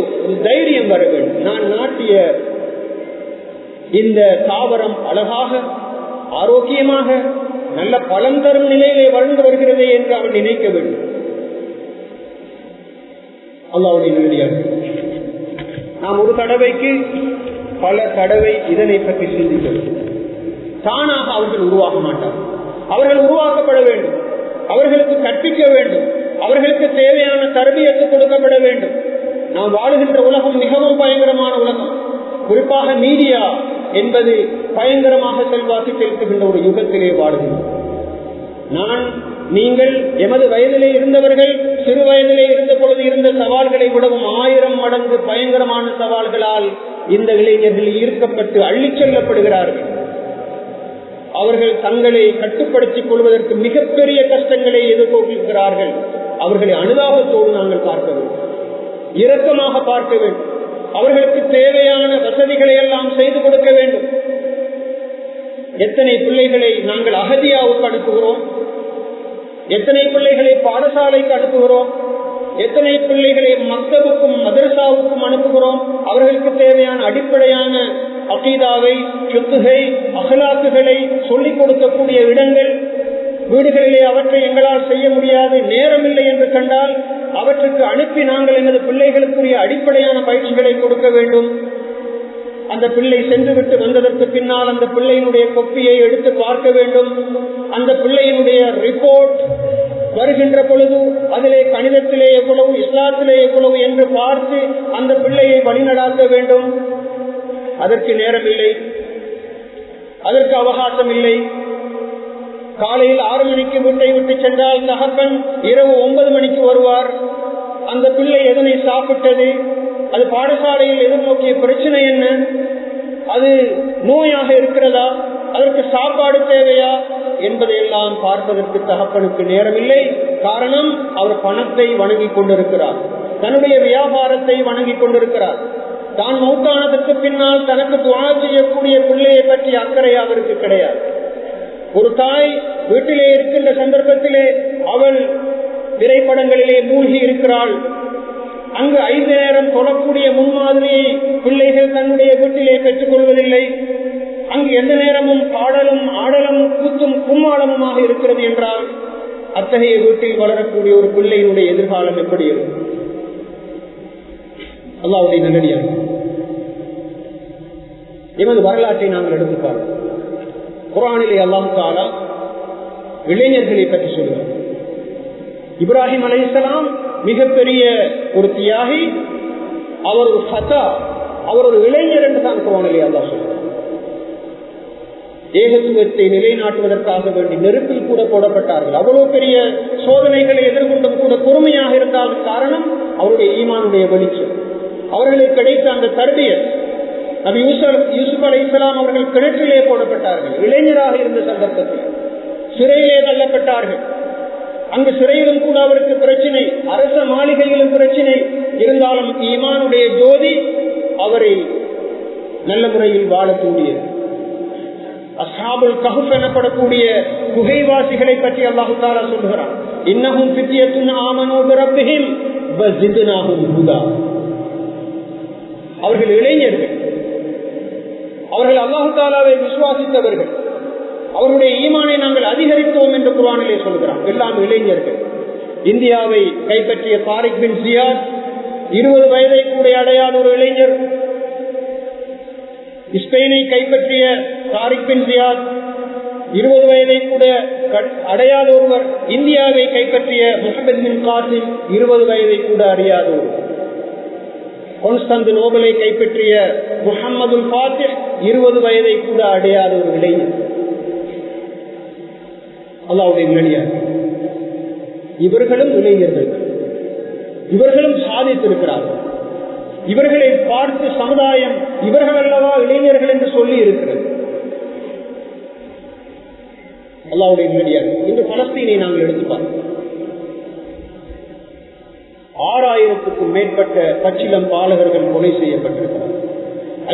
தைரியம் வர வேண்டும். நான் நாட்டிய இந்த தாவரம் அழகாக, ஆரோக்கியமாக, நல்ல பலன் தரும் நிலையிலே வளர்ந்து வருகிறதே என்று அவன் நினைக்க வேண்டும். அல்லாஹ்வுடைய நல்லடியார்களே, நாம் ஒரு தடவைக்கு பல தடவை இதனை பற்றி சிந்திக்க வேண்டும். தானாக அவர்கள் உருவாக மாட்டார்கள். அவர்கள் உருவாக்கப்பட வேண்டும். அவர்களுக்கு கற்பிக்க வேண்டும். அவர்களுக்கு தேவையான தர்பியத்து கொடுக்கப்பட வேண்டும். நாம் வாழுகின்ற உலகம் மிகவும் பயங்கரமான உலகம். குறிப்பாக மீடியா என்பது பயங்கரமாக செல்வாக்கு செலுத்துகின்ற ஒரு யுகத்திலே வாழுகின்றோம். நீங்கள் எமது வயதிலே இருந்தவர்கள் சிறு வயதிலே இருந்த பொழுது இருந்த சவால்களை விடவும் 1000 மடங்கு பயங்கரமான சவால்களால் இந்த இளைஞர்கள் ஈர்க்கப்பட்டு அள்ளிச் செல்லப்படுகிறார்கள். அவர்கள் தங்களை கட்டுப்படுத்திக் கொள்வதற்கு மிகப்பெரிய கஷ்டங்களை எதிர்கொள்கிறார்கள். அவர்களை அனுதாபத்தோடு நாங்கள் பார்க்க வேண்டும், இரக்கமாக பார்க்க வேண்டும். அவர்களுக்கு தேவையான வசதிகளை எல்லாம் செய்து கொடுக்க வேண்டும். எத்தனை பிள்ளைகளை நாங்கள் அகதியாவுக்கு அனுப்புகிறோம், எத்தனை பிள்ளைகளை பாடசாலைக்கு அனுப்புகிறோம், எத்தனை பிள்ளைகளை மக்தபுக்கும் மதரசாவுக்கும் அனுப்புகிறோம். அவர்களுக்கு தேவையான அடிப்படையான அகீதாவை, ஃபிக்ஹை, அஹ்லாக்குகளை சொல்லிக் கொடுக்கக்கூடிய இடங்கள் வீடுகளிலே அவற்றை எங்களால் செய்ய முடியாது, நேரமில்லை என்று கண்டால் அவற்றுக்கு அனுப்பி நாங்கள் எமது பிள்ளைகளுக்குரிய அடிப்படையான பயிற்சிகளை கொடுக்க வேண்டும். அந்த பிள்ளை சென்றுவிட்டு வந்ததற்கு பின்னால் அந்த பிள்ளையினுடைய கொப்பியை எடுத்து பார்க்க வேண்டும். அந்த பிள்ளையினுடைய ரிப்போர்ட் வருகின்ற பொழுது அதிலே கணிதத்திலே எவ்வளவு, இஸ்லாத்திலே எவ்வளவு என்று பார்த்து அந்த பிள்ளையை வழிநடாத்த வேண்டும். அதற்கு நேரம் இல்லை, அதற்கு அவகாசம் இல்லை. காலையில் 6 மணிக்கு வீட்டை விட்டு சென்றால் தகப்பன் இரவு 9 மணிக்கு வருவார். அந்த பிள்ளை எதனை சாப்பிட்டது, அது பாடசாலையில் எதிர்நோக்கிய பிரச்சனை என்ன, அது நோயாக இருக்கிறதா, அதற்கு சாப்பாடு தேவையா என்பதையெல்லாம் பார்ப்பதற்கு தகப்பனுக்கு நேரமில்லை. காரணம், அவர் பணத்தை வணங்கிக் கொண்டிருக்கிறார், தன்னுடைய வியாபாரத்தை வணங்கிக் கொண்டிருக்கிறார். தான் மௌத்தானதற்கு பின்னால் தனக்கு துஆ செய்யக்கூடிய பிள்ளையை பற்றி அக்கறை அவருக்கு கிடையாது. ஒரு தாய் வீட்டிலே இருக்கின்ற சந்தர்ப்பத்திலே அவள் திரைப்படங்களிலே மூழ்கி இருக்கிறாள். அங்கு 5 நேரம் தொழக்கூடிய முன்மாதிரியை பிள்ளைகள் தன்னுடைய வீட்டிலே பெற்றுக் கொள்வதில்லை. அங்கு எந்த நேரமும் பாடலும் ஆடலும் கூத்தும் கும்மாளமுமாக இருக்கிறது என்றால் அத்தகைய வீட்டில் வளரக்கூடிய ஒரு பிள்ளையினுடைய எதிர்காலம் எப்படி இருக்கும்? அல்லாஹ்வுடைய நல்லடியார்களே, எமது வரலாற்றை நாங்கள் எடுத்து பார்ப்போம். குர்ஆனிலே அல்லாஹ் தஆலா இளைஞர்களை பற்றி சொல்கிறார். இப்ராஹிம் அலைஹிஸ்ஸலாம் மிகப்பெரிய ஒரு தியாகி, அவர் ஒரு ஃபதா, அவர் ஒரு இளைஞர் என்று தான் குர்ஆனிலே அல்லாஹ் சொல்கிறார். ஏகத்துவத்தை நிலைநாட்டுவதற்காக வேண்டி நெருப்பில் கூட போடப்பட்டார்கள். அவ்வளவு பெரிய சோதனைகளை எதிர்கொண்டும் கூட பொறுமையாக இருந்தாலும் காரணம் அவருடைய ஈமானுடைய வெளிச்சம், அவர்களுக்கு கிடைத்த அந்த தர்பியத். நபி யூசுப் அலைஹிஸ்ஸலாம் அவர்கள் கிணற்றிலே போடப்பட்டார்கள். இளைஞராக இருந்த சந்தர்ப்பத்தில் சிறையிலே தள்ளப்பட்டார்கள். அங்கு சிறையிலும் கூட அவருக்கு பிரச்சனை, அரச மாளிகையிலும் பிரச்சனை. இருந்தாலும் ஈமானுடைய ஜோதி அவரை நல்ல முறையில் வாழ தூண்டியது. அஸ்ஹாபுல் கஹ்ஃப் எனப்படக்கூடிய குகைவாசிகளை பற்றி அல்லாஹ் தஆலா சொல்கிறான், இன்னஹும் ஃபித்யத்துன் ஆமனூ பிரப்பிஹிம் வஸித்னாஹும் ஹுதா. அவர்கள் இளைஞர்கள், அவர்கள் அல்லாஹ் தஆலாவை விசுவாசித்தவர்கள், அவருடைய ஈமானை நாங்கள் அதிகரித்தோம் என்று குர்ஆனிலே சொல்கிறான். எல்லாம் இளைஞர்கள். இந்தியாவை கைப்பற்றிய தாரிக் பின் ஜியாத் 20 வயதை கூட அடையாத ஒரு இளைஞர். ஸ்பெயினை கைப்பற்றிய தாரிக் பின் ஜியாத் 20 வயதை கூட அடையாத ஒருவர். இந்தியாவை கைப்பற்றிய முஹம்மது பின் காசிம் 20 வயதை கூட அடையாத ஒருவர். கான்ஸ்டாந்தினோபிளை கைப்பற்றிய முஹம்மதுல் ஃபாத்திஹ் 20 வயதை கூட அடையாத ஒரு இளைஞர். அல்லாஹ்வுடைய நல்லடியார்கள், இவர்களும் இளைஞர்கள், இவர்களும் சாதித்திருக்கிறார்கள். இவர்களை பார்த்து சமுதாயம் இவர்கள் அல்லவா இளைஞர்கள் என்று சொல்லி இருக்கிறது. அல்லாஹ்வுடைய நல்லடியார்கள், இன்று பலஸ்தீனை நாங்கள் எடுத்து பார்க்கிறோம். 6000க்கும் மேற்பட்ட பச்சிளம் பாலகர்கள் கொலை செய்யப்பட்டிருக்கிறார்கள்.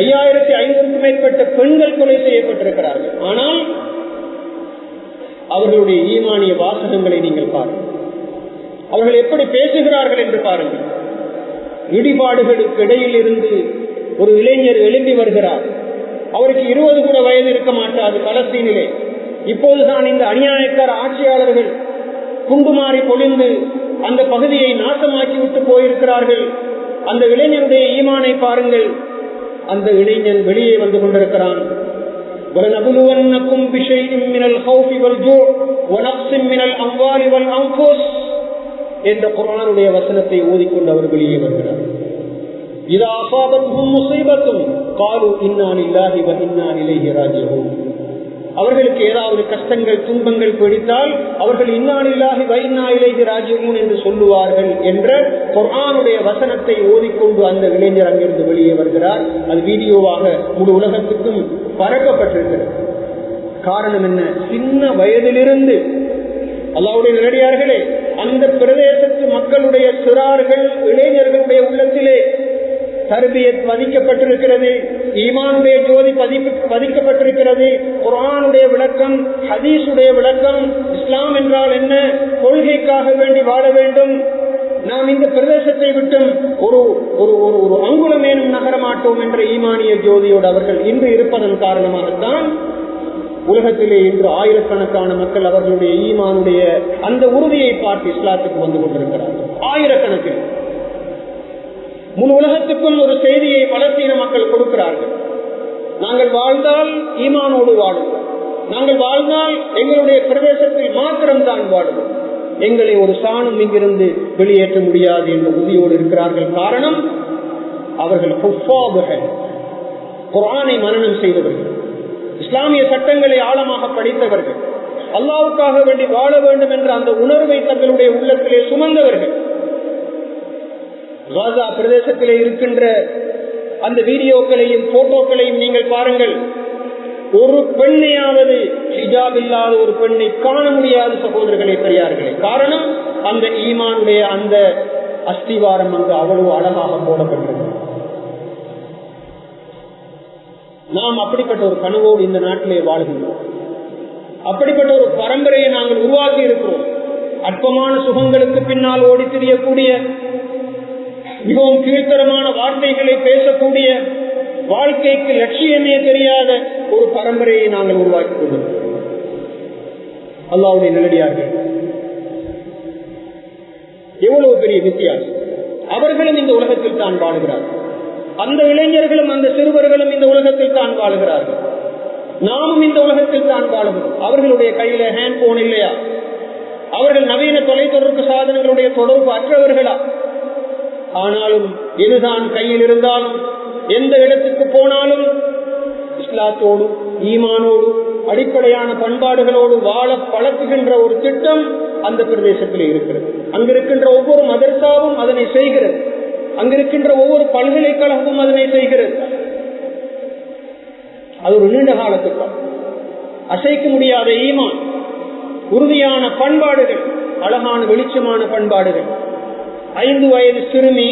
5500க்கும் மேற்பட்ட பெண்கள் கொலை செய்யப்பட்டிருக்கிறார்கள். ஆனால் அவர்களுடைய ஈமானிய வாசகங்களை நீங்கள் பாருங்கள். அவர்கள் எப்படி பேசுகிறார்கள் என்று பாருங்கள். இடிபாடுகளுக்கு இடையில் இருந்து ஒரு இளைஞர் எழும்பி வருகிறார். அவருக்கு 20 கூட வயது இருக்க மாட்டாது. பலஸ்தீனிலே இப்போதுதான் இந்த அநியாயக்கார ஆட்சியாளர்கள் குண்டுமாறி பொழிந்து அந்த பகுதியை நாசமாக்கி விட்டு போயிருக்கிறார்கள். அந்த இளைஞனுடைய ஈமானை பாருங்கள். அந்த இளைஞன் வெளியே வந்து கொண்டிருக்கிறான். وَلَنَبْلُوَنَّكُمْ بِشَيْءٍ مِنَ الْخَوْفِ وَالْجُوعِ وَنَقْصٍ مِنَ الْأَمْوَالِ وَالْأَنْفُسِ என்ற குர்ஆனுடைய வசனத்தை ஓதிக்கொண்டு அவர் வெளியே வருகிறார். இதா அஸாபத்ஹும் முஸீபத்துன் காலு இன்னா லில்லாஹி வ இன்னா இலைஹி ராஜிஊன். அவர்களுக்கு ஏதாவது கஷ்டங்கள் துன்பங்கள் பிடித்தால் அவர்கள் இன்னா லில்லாஹி வ இன்னா இலைஹி ராஜிஊன் என்று சொல்லுவார்கள் என்ற குர்ஆனுடைய வசனத்தை ஓதிக்கொண்டு அந்த இளைஞர் அங்கிருந்து வெளியே வருகிறார். அது வீடியோவாக முழு உலகத்துக்கும் பரப்பப்பட்டிருக்கிறது. காரணம் என்ன? சின்ன வயதிலிருந்து அல்லாஹ்வுடைய நல்லடியார்களே, அந்த பிரதேசத்து மக்களுடைய சிறார்கள் இளைஞர்களுடைய உள்ளத்திலே தர்பியத் பதிக்கப்பட்டிருக்கிறது. ஈமானுடைய ஜோதி பதிக்கப்பட்டிருக்கிறது. குர்ஆனுடைய விளக்கம், ஹதீஸுடைய விளக்கம், இஸ்லாம் என்றால் என்ன, கொள்கைக்காக வேண்டி வாழ வேண்டும், நாம் இந்த பிரதேசத்தை விட்டும் ஒரு அங்குலமேனும் நகரமாட்டோம் என்ற ஈமானிய ஜோதியோடு அவர்கள் இன்று இருப்பதன் காரணமாகத்தான் உலகத்திலே இன்று ஆயிரக்கணக்கான மக்கள் அவர்களுடைய ஈமானுடைய அந்த உறுதியை பார்த்து இஸ்லாத்துக்கு வந்து கொண்டிருக்கிறார்கள். ஆயிரக்கணக்கில் முழு உலகத்துக்கும் ஒரு செய்தியை பலஸ்தீன மக்கள் கொடுக்கிறார்கள். நாங்கள் வாழ்ந்தால் ஈமானோடு வாழுவோம், நாங்கள் வாழ்ந்தால் எங்களுடைய பிரதேசத்தில் மாத்திரம்தான் வாழுவோம், எங்களை ஒரு சாணம் இங்கிருந்து வெளியேற்ற முடியாது என்ற உறுதியோடு இருக்கிறார்கள். காரணம், அவர்கள் குர்ஆனை மனனம் செய்தவர்கள், இஸ்லாமிய சட்டங்களை ஆழமாக படித்தவர்கள், அல்லாஹ்வுக்காக வேண்டி வாழ வேண்டும் என்ற அந்த உணர்வை தங்களுடைய உள்ளத்திலே சுமந்தவர்கள். காசா பிரதேசத்திலே இருக்கின்ற அந்த வீடியோக்களையும் போட்டோக்களையும் நீங்கள் பாருங்கள். ஒரு பெண்ணையாவது ஹிஜாப் இல்லாத ஒரு பெண்ணை காண முடியாத சகோதரர்களே, பெரியார்களே. காரணம், அந்த ஈமானுடைய அந்த அஸ்திவாரம் அங்கு அவ்வளவு அழகாக போடப்பட்டிருக்கிறது. நாம் அப்படிப்பட்ட ஒரு கனவோடு இந்த நாட்டிலே வாழ்கின்றோம். அப்படிப்பட்ட ஒரு பரம்பரையை நாங்கள் உருவாக்கி இருக்கிறோம். அற்பமான சுகங்களுக்கு பின்னால் ஓடி திரியக்கூடிய, மிகவும் கீழ்த்தரமான வார்த்தைகளை பேசக்கூடிய, வாழ்க்கைக்கு லட்சியமே தெரியாத ஒரு பரம்பரையை நாங்கள் உருவாக்கி கொண்டிருக்கிறோம். அல்லாஹ்வுடைய நல்லடியார்கள், எவ்வளவு பெரிய வித்தியாசம். அவர்களும் இந்த உலகத்தில் தான் வாழ்கிறார்கள். அந்த இளைஞர்களும் அந்த சிறுவர்களும் இந்த உலகத்தில் தான் வாழ்கிறார்கள். நாமும் இந்த உலகத்தில் தான் வாழ்கிறோம். அவர்களுடைய கையில ஹேண்ட் போன் இல்லையா? அவர்கள் நவீன தொலைத்தொடர்பு சாதனங்களுடைய தொடர்பு அற்றவர்களா? ஆனாலும் எதுதான் கையில் இருந்தாலும் எந்த இடத்துக்கு போனாலும் இஸ்லாத்தோடு ஈமானோடு அடிப்படையான பண்பாடுகளோடு வாழ பழக்குகின்ற ஒரு திட்டம் அந்த பிரதேசத்தில் இருக்கிறது. அங்கிருக்கின்ற ஒவ்வொரு மதரசாவும் அதனை செய்கிறது. அங்கிருக்கின்ற ஒவ்வொரு பல்கலைக்கழகமும் அதனை செய்கிறது. அது ஒரு நீண்ட கால திட்டம். அசைக்க முடியாத ஈமான், உறுதியான பண்பாடுகள், அழகான வெளிச்சமான பண்பாடுகள். 5 வயது சிறுமி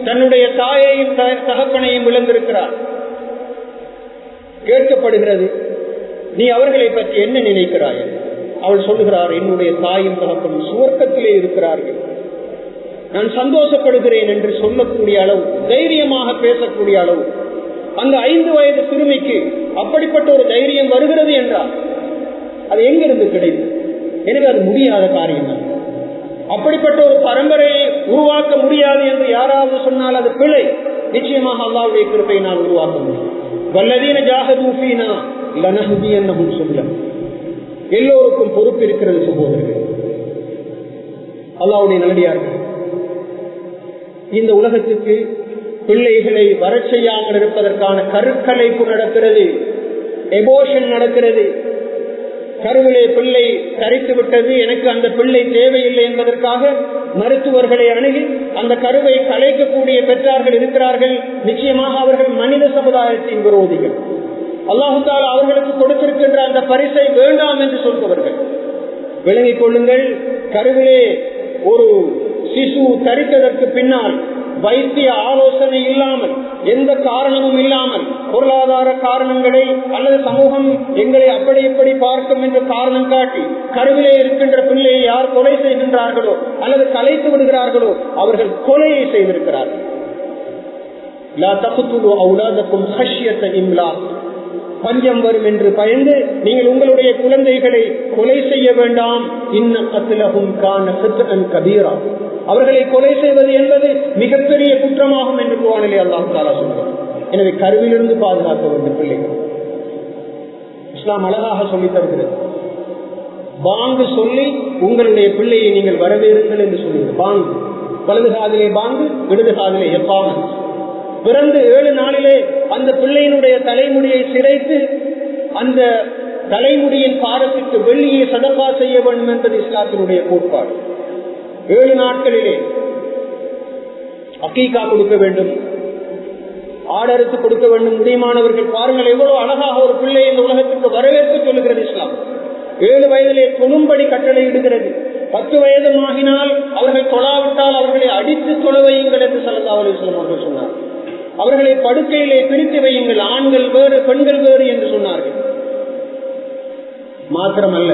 தன்னுடைய தாயையும் தகப்பனையும் விளந்திருக்கிறார். கேட்கப்படுகிறது, நீ அவர்களை பற்றி என்ன நினைக்கிறாய்? அவள் சொல்லுகிறார், என்னுடைய தாயும் தகப்பனும் சுவர்க்கத்திலே இருக்கிறார்கள், நான் சந்தோஷப்படுகிறேன் என்று சொல்லக்கூடிய அளவு, தைரியமாக பேசக்கூடிய அளவு. அந்த 5 வயது சிறுமிக்கு அப்படிப்பட்ட ஒரு தைரியம் வருகிறது என்றால் அது எங்கிருந்து கிடைத்தது? எனவே அது முடியாத காரியம் தான். அப்படிப்பட்ட ஒரு பரம்பரையை உருவாக்க முடியாது என்று யாராவது சொன்னால் அது பிழை. நிச்சயமாக அல்லாஹ்வுடைய கிருபையை நான் உருவாக்க முடியும். வல்லதீன ஜாஹது ஃபீனா லனஹ்தியன்னஹும் சுப்லனா. எல்லோருக்கும் பொறுப்பு இருக்கிறது சகோதரர்களே, அல்லாஹ்வுடைய நல்லடியார்கள். இந்த உலகத்துக்கு பிள்ளைகளை வரச் செய்யாமல் இருப்பதற்கான கருக்கலைப்பு நடக்கிறது, எபோஷன் நடக்கிறது. கருவிலே பிள்ளை தரித்து விட்டது, எனக்கு அந்த பிள்ளை தேவையில்லை என்பதற்காக மருத்துவர்களை அணுகி அந்த கருவை கலைக்கக்கூடிய பெற்றார்கள் இருக்கிறார்கள். நிச்சயமாக அவர்கள் மனித சமுதாயத்தின் விரோதிகள். அல்லாஹு தஆலா அவர்களுக்கு கொடுத்திருக்கின்ற அந்த பரிசை வேண்டாம் என்று சொல்பவர்கள். விளங்கிக் கொள்ளுங்கள், கருவிலே ஒரு சிசு தரித்ததற்கு பின்னால் வைத்திய ஆலோசனை இல்லாமல், எந்த காரணமும் இல்லாமல், பொருளாதார காரணங்களை அல்லது சமூகம் எங்களை அப்படி இப்படி பார்க்கும் என்று காரணம் காட்டி கருவிலே இருக்கின்ற பிள்ளையை யார் கொலை செய்கின்றார்களோ அல்லது கலைத்து விடுகிறார்களோ அவர்கள் கொலையை செய்திருக்கிறார்கள். லா தக்துலு அவுலாதக்கும் ஹஷ்யத இம்லாக். பஞ்சம் வரும் என்று பயந்து நீங்கள் உங்களுடைய குழந்தைகளை கொலை செய்ய வேண்டாம். இன்ன கத்லஹும் கான ஃபித்அன் கபீரா. அவர்களை கொலை செய்வது என்பது மிகப்பெரிய குற்றமாகும் என்று குர்ஆனிலே அல்லாஹ் தஆலா சொல்கிறார். எனவே கருவிலிருந்து பாதுகாக்க வேண்டும் பிள்ளைகள். இஸ்லாம் அழகாக சொல்லித் தருகிறது. பாங்கு சொல்லி உங்களுடைய பிள்ளையை நீங்கள் வரவேறுங்கள் என்று சொல்லுங்கள். பாங்கு, வலது காதிலே பாங்கு, இடது காதிலே எப்பாமத். பிறந்து 7 நாளிலே அந்த பிள்ளையினுடைய தலைமுடியை சிரைத்து அந்த தலைமுடியின் பாரத்திற்கு வெள்ளியை சதகா செய்ய வேண்டும் என்பது இஸ்லாத்தினுடைய கோட்பாடு. 7 நாட்களிலே அக்கீகா கொடுக்க வேண்டும், ஆடறுத்து கொடுக்க வேண்டும். முடியுமானவர்கள் பாருங்கள், எவ்வளவு அழகாக ஒரு பிள்ளை இந்த உலகத்துக்கு வரவேற்பு சொல்லுகிறது இஸ்லாம். 7 வயதிலே தொழும்படி கட்டளை இடுகிறது. 10 வயது ஆகினால் அவர்கள் தொழாவிட்டால் அவர்களை அடித்து தொழ வையுங்கள் என்று ஸல்லல்லாஹு அலைஹி வஸல்லம் அவர்கள் சொன்னார். அவர்களை படுக்கையிலே பிரித்து வையுங்கள், ஆண்கள் வேறு பெண்கள் வேறு என்று சொன்னார்கள். மாத்திரமல்ல,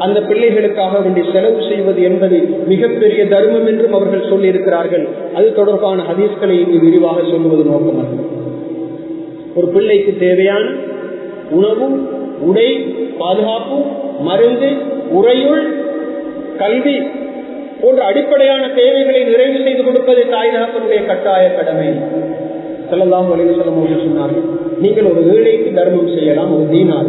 அந்த பிள்ளைகளுக்காக வேண்டி செலவு செய்வது என்பது மிகப்பெரிய தர்மம் என்றும் அவர்கள் சொல்லி இருக்கிறார்கள். அது தொடர்பான ஹதீஸ்களை இங்கு விரிவாக சொல்லுவது நோக்கமல்ல. ஒரு பிள்ளைக்கு தேவையான உணவு, உடை, பாதுகாப்பு, மருந்து, உறையுள், கல்வி போன்ற அடிப்படையான தேவைகளை நிறைவு செய்து கொடுப்பது தாய் தகப்பனுடைய கட்டாய கடமை. ஸல்லல்லாஹு அலைஹி வஸல்லம் அவர்கள் சொன்னார்கள், நீங்கள் ஒரு ஏழைக்கு தர்மம் செய்யலாம், ஒரு தீனார்.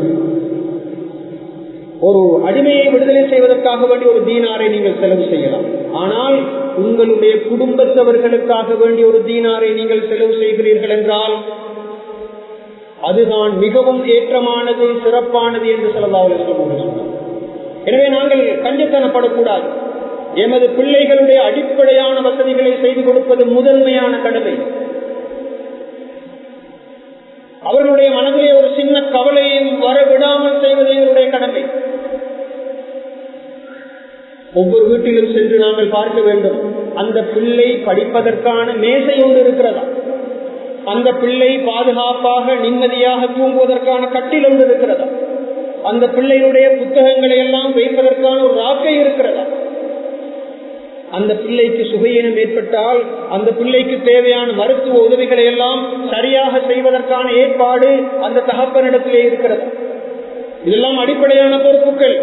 ஒரு அடிமையை விடுதலை செய்வதற்காக வேண்டி ஒரு தீனாரை நீங்கள் செலவு செய்யலாம். ஆனால் உங்களுடைய குடும்பத்தவர்களுக்காக வேண்டிய ஒரு தீனாரை நீங்கள் செலவு செய்கிறீர்கள் என்றால் அதுதான் மிகவும் ஏற்றமானது, சிறப்பானது என்று ஸல்லல்லாஹு அலைஹி வஸல்லம் சொன்னார். எனவே நாங்கள் கஞ்சத்தனப்படக்கூடாது. எமது பிள்ளைகளுடைய அடிப்படையான வசதிகளை செய்து கொடுப்பது முதன்மையான கடமை. அவர்களுடைய மனதிலே ஒரு சின்ன கவலையும் வரவிடாமல் செய்வது எங்களுடைய கடமை. ஒவ்வொரு வீட்டிலும் சென்று நாங்கள் பார்க்க வேண்டும், அந்த பிள்ளை படிப்பதற்கான மேசை ஒன்று இருக்கிறதா, அந்த பிள்ளை பாதுகாப்பாக நிம்மதியாக தூங்குவதற்கான கட்டில் ஒன்று இருக்கிறதா, அந்த பிள்ளைகளுடைய புத்தகங்களை எல்லாம் வைப்பதற்கான ஒரு ராக்கை இருக்கிறதா, அந்த பிள்ளைக்கு சுகையினம் ஏற்பட்டால் அந்த பிள்ளைக்கு தேவையான மருத்துவ உதவிகளை எல்லாம் சரியாக செய்வதற்கான ஏற்பாடு அந்த தகப்பனிடத்திலே இருக்கிறது. இதெல்லாம் அடிப்படையான பொறுப்புகள்.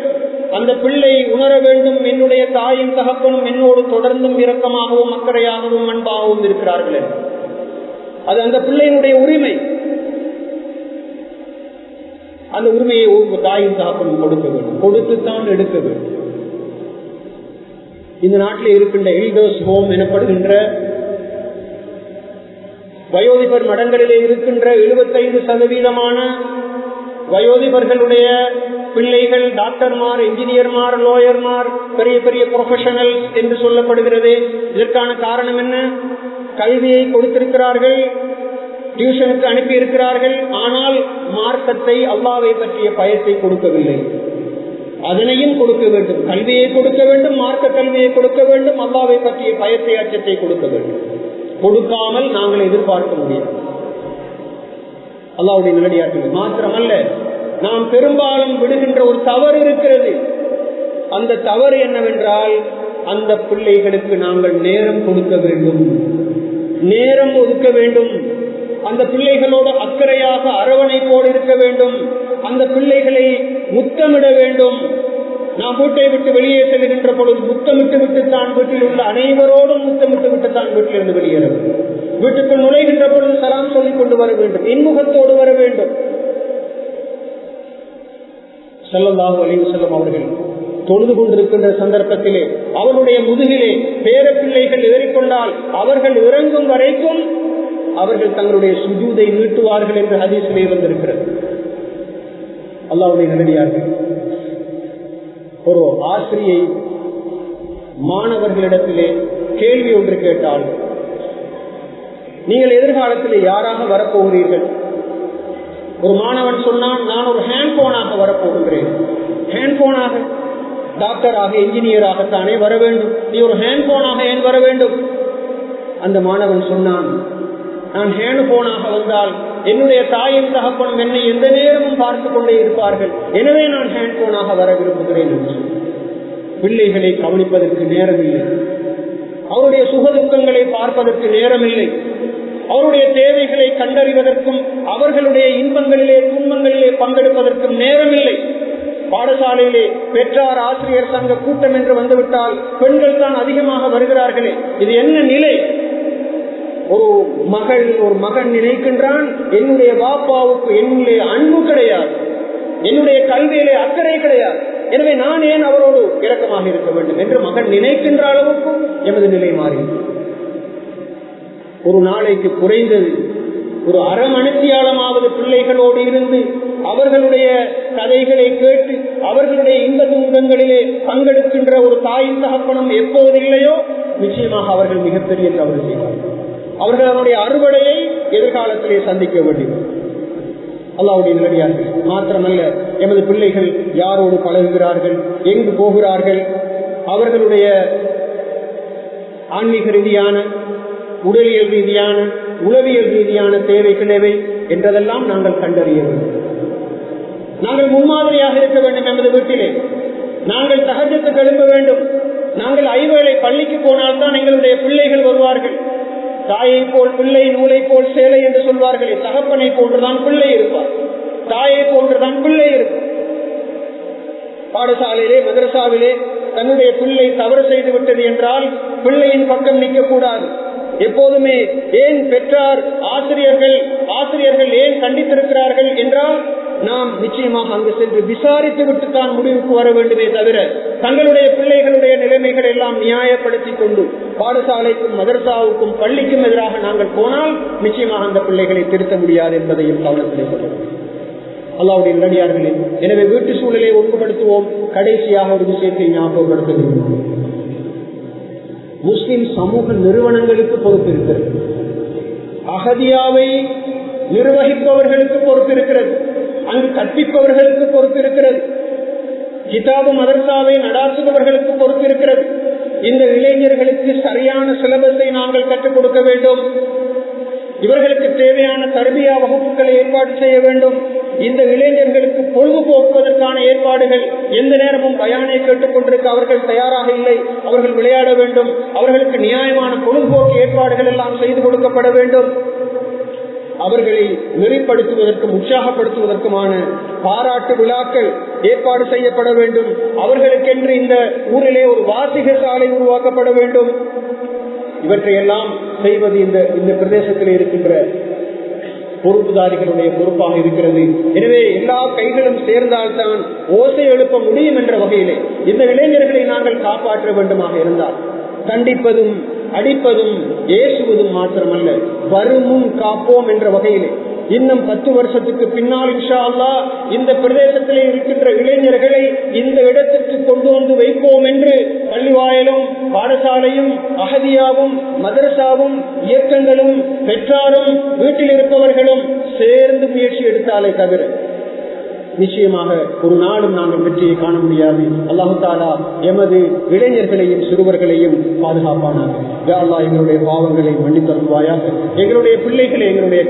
அந்த பிள்ளை உணர வேண்டும், என்னுடைய தாயும் தகப்பனும் என்னோடு தொடர்ந்தும் இரக்கமாகவும் அக்கறையாகவும் அன்பாகவும் இருக்கிறார்கள். அது அந்த பிள்ளையினுடைய உரிமை. அந்த உரிமையை ஒவ்வொரு தாயும் தகப்பனும் கொடுக்க வேண்டும், கொடுத்துத்தான் எடுக்க வேண்டும். இந்த நாட்டில் இருக்கின்ற எல்டர்ஸ் ஹோம் எனப்படுகின்ற வயோதிபர் மடங்களிலே இருக்கின்ற 75% வயோதிபர்களுடைய பிள்ளைகள் டாக்டர்மார், என்ஜினியர்மார், லோயர்மார், பெரிய பெரிய ப்ரொஃபஷனல் என்று சொல்லப்படுகிறது. இதற்கான காரணம் என்ன? கல்வியை கொடுத்திருக்கிறார்கள், டியூஷனுக்கு அனுப்பி இருக்கிறார்கள். ஆனால் மார்க்கத்தை, அல்லாஹ்வை பற்றிய பயத்தை கொடுக்கவில்லை. அதனையும் கொடுக்க வேண்டும். கல்வியை கொடுக்க வேண்டும், மார்க்க கல்வியை கொடுக்க வேண்டும், அல்லாஹ்வை பற்றிய பயத்தை, அச்சத்தை கொடுக்க வேண்டும். கொடுக்காமல் நாங்கள் எதிர்பார்க்க முடியாது. அல்லாஹ்வுடைய நல்லடியார்கள் மாத்திரமல்ல, நாம் பெரும்பாலும் விடுகின்ற ஒரு தவறு இருக்கிறது. அந்த தவறு என்னவென்றால், அந்த பிள்ளைகளுக்கு நாங்கள் நேரம் கொடுக்க வேண்டும், நேரம் ஒதுக்க வேண்டும். அந்த பிள்ளைகளோடு அக்கறையாக அரவணைப்போடு இருக்க வேண்டும். அந்த பிள்ளைகளை முத்தமிட வேண்டும். நாம் வீட்டை விட்டு வெளியே செல்கின்ற பொழுது முத்தமிட்டு விட்டுத்தான் வீட்டில் உள்ள அனைவரோடும் முத்தமிட்டு விட்டுத்தான் வீட்டிலிருந்து வெளியேற வேண்டும். வீட்டுக்குள் நுழைகின்ற பொழுது சலாம் சொல்லிக் கொண்டு வர வேண்டும், இன்முகத்தோடு வர வேண்டும். ஸல்லல்லாஹு அலைஹி வஸல்லம் அவர்கள் தொழுது கொண்டிருக்கின்ற சந்தர்ப்பத்திலே அவருடைய முதுகிலே பேர பிள்ளைகள் ஏறிக்கொண்டால் அவர்கள் இறங்கும் வரைக்கும் அவர்கள் தங்களுடைய சுஜூதை நீட்டுவார்கள் என்று ஹதீஸிலே வந்திருக்கிறது. அல்லாஹ்வுடைய நல்லடியார்கள், ஒரு ஆசிரியை மாணவர்களிடத்திலே கேள்வி ஒன்று கேட்டால், நீங்கள் எதிர்காலத்திலே யாராக வரப்போகிறீர்கள்? ஒரு மாணவன் சொன்னான், நான் ஒரு ஹேண்ட்போனாக வரப்போகின்றேன். ஹேண்ட்போனாக? டாக்டராக, என்ஜினியராகத்தானே வர வேண்டும். நீ ஒரு ஹேண்ட்போனாக ஏன் வர வேண்டும்? அந்த மாணவன் சொன்னான், நான் ஹேண்ட்போனாக வந்தால் என்னுடைய தாயின் தகப்பனும் என்னை எந்த நேரமும் பார்த்து கொண்டே இருப்பார்கள், எனவே நான் ஹேண்ட்போனாக வர விரும்புகிறேன் என்று. பிள்ளைகளை கவனிப்பதற்கு நேரமில்லை, அவருடைய சுகதுக்கங்களை பார்ப்பதற்கு நேரமில்லை, அவருடைய தேவைகளை கண்டறிவதற்கும் அவர்களுடைய இன்பங்களிலே துன்பங்களிலே பங்கெடுப்பதற்கும் நேரமில்லை. பாடசாலையிலே பெற்றார் ஆசிரியர் சங்க கூட்டம் என்று வந்துவிட்டால் பெண்கள் தான் அதிகமாக வருகிறார்களே, இது என்ன நிலை? ஒரு மகன் நினைக்கின்றான், என்னுடைய பாப்பாவுக்கு என்னுடைய அன்பு கிடையாது, என்னுடைய கல்வியிலே அக்கறை கிடையாது, எனவே நான் ஏன் அவரோடு இரக்கமாக இருக்க வேண்டும் என்று மகன் நினைக்கின்ற அளவுக்கு எமது நிலை மாறி. ஒரு நாளைக்கு குறைந்தது ஒரு அரை மணித்தியாலமாவது பிள்ளைகளோடு இருந்து அவர்களுடைய கதைகளை கேட்டு அவர்களுடைய இன்ப துன்பங்களிலே பங்கெடுக்கின்ற ஒரு தாயின் தகப்பனும் எப்போது இல்லையோ நிச்சயமாக அவர்கள் மிகப்பெரிய தவறு செய்வார்கள். அவர்கள் அவருடைய அறுவடையை எதிர்காலத்திலே சந்திக்க வேண்டும். அல்லாஹ்வுடைய நல்லடியார்கள் மாத்திரமல்ல, எமது பிள்ளைகள் யாரோடு பழகுகிறார்கள், எங்கு போகிறார்கள், அவர்களுடைய ஆன்மீக ரீதியான, உடலியல் ரீதியான, உளவியல் ரீதியான தேவைகள் எவை என்றதெல்லாம் நாங்கள் கண்டறிய வேண்டும். நாங்கள் முன்மாதிரியாக இருக்க வேண்டும். எமது வீட்டிலே நாங்கள் தஹஜ்ஜுக்கு எழும்ப வேண்டும். நாங்கள் ஐவேளை பள்ளிக்கு போனால்தான் எங்களுடைய பிள்ளைகள் வருவார்கள். தாயை போல் பிள்ளை, நூலை போல் சேலை என்று சொல்வார்களே, தகப்பனை போன்றுதான் பிள்ளை இருப்பார், தாயை போன்றுதான் பிள்ளை இருப்பார். பாடசாலையிலே, மதரசாவிலே தன்னுடைய பிள்ளை தவறு செய்து விட்டது என்றால் பிள்ளையின் பக்கம் நிற்கக்கூடாது. எப்போதுமே ஏன் பெற்றார், ஆசிரியர்கள் ஏன் கண்டித்திருக்கிறார்கள் என்றால் நாம் நிச்சயமாக அங்கு சென்று விசாரித்து விட்டுத்தான் முடிவுக்கு வர வேண்டுமே தவிர தங்களுடைய பிள்ளைகளுடைய நிலைமைகள் எல்லாம் நியாயப்படுத்திக் கொண்டு பாடசாலைக்கும் மதரசாவுக்கும் பள்ளிக்கும் எதிராக நாங்கள் போனால் நிச்சயமாக அந்த பிள்ளைகளை திருத்த முடியாது என்பதையும் கவனத்திலே கொள்ள வேண்டும். அல்லாஹ்வுடைய நல்லடியார்களே, எனவே வீட்டு சூழலை ஒன்றுபடுத்துவோம். கடைசியாக ஒரு விஷயத்தை ஞாபகப்படுத்த வேண்டும். முஸ்லிம் சமூக நிறுவனங்களுக்கு பொறுப்பு இருக்கிறது, அகதியாவை நிர்வகிப்பவர்களுக்கு பொறுப்பு இருக்கிறது, அங்கு கற்பிப்பவர்களுக்கு பொறுப்பு இருக்கிறது, கிதாபு மதரசாவை நடாத்துபவர்களுக்கு பொறுப்பு இருக்கிறது. இந்த இளைஞர்களுக்கு சரியான சிலபஸை நாங்கள் கற்றுக் கொடுக்க வேண்டும். இவர்களுக்கு தேவையான தர்பியா வகுப்புகளை ஏற்பாடு செய்ய வேண்டும். இந்த இளைஞர்களுக்கு பொழுதுபோக்குவதற்கான ஏற்பாடுகள், எந்த நேரமும் பயானை கேட்டுக் கொண்டிருக்க அவர்கள் தயாராக இல்லை, அவர்கள் விளையாட வேண்டும். அவர்களுக்கு நியாயமான பொழுதுபோக்கு ஏற்பாடுகள் எல்லாம் செய்து கொடுக்கப்பட வேண்டும். அவர்களை நெறிப்படுத்துவதற்கும் உற்சாகப்படுத்துவதற்குமான பாராட்டு விழாக்கள் ஏற்பாடு செய்யப்பட வேண்டும். அவர்களுக்கென்று இந்த ஊரிலே ஒரு வாசிக சாலை உருவாக்கப்பட வேண்டும். இவற்றையெல்லாம் செய்வது இந்த பிரதேசத்தில் இருக்கின்ற பொறுப்புதாரிகளுடைய பொறுப்பாக இருக்கிறது. எனவே எல்லா கைகளும் சேர்ந்தால்தான் ஓசை எழுப்ப முடியும் என்ற வகையிலே இந்த இளைஞர்களை நாங்கள் காப்பாற்ற வேண்டுமாக இருந்தால் கண்டிப்பதும் அடிப்பதும் ஏசுவதும் மாத்திரமல்ல, வருமும் காப்போம் என்ற வகையிலே இன்னும் 10 வருஷத்துக்கு பின்னால் இன்ஷா அல்லாஹ் இந்த பிரதேசத்திலே இருக்கின்ற இளைஞர்களை இந்த இடத்திற்கு கொண்டு வந்து வைப்போம் என்று பள்ளிவாயலும் பாடசாலையும் அஹதியாவும் மதரசாவும் இயக்கங்களும் பெற்றாரும் வீட்டில் இருப்பவர்களும் சேர்ந்து முயற்சி எடுத்தாலே தவிர நிச்சயமாக ஒரு நாளும் நாங்கள் வெற்றியை காண முடியாது. அல்லாஹு தஆலா எமது இளைஞர்களையும் சிறுவர்களையும் பாதுகாப்பானாக. யா அல்லாஹ் எங்களுடைய பாவங்களை மன்னித்தருள்வாயாக. எங்களுடைய பிள்ளைகளை எங்களுடைய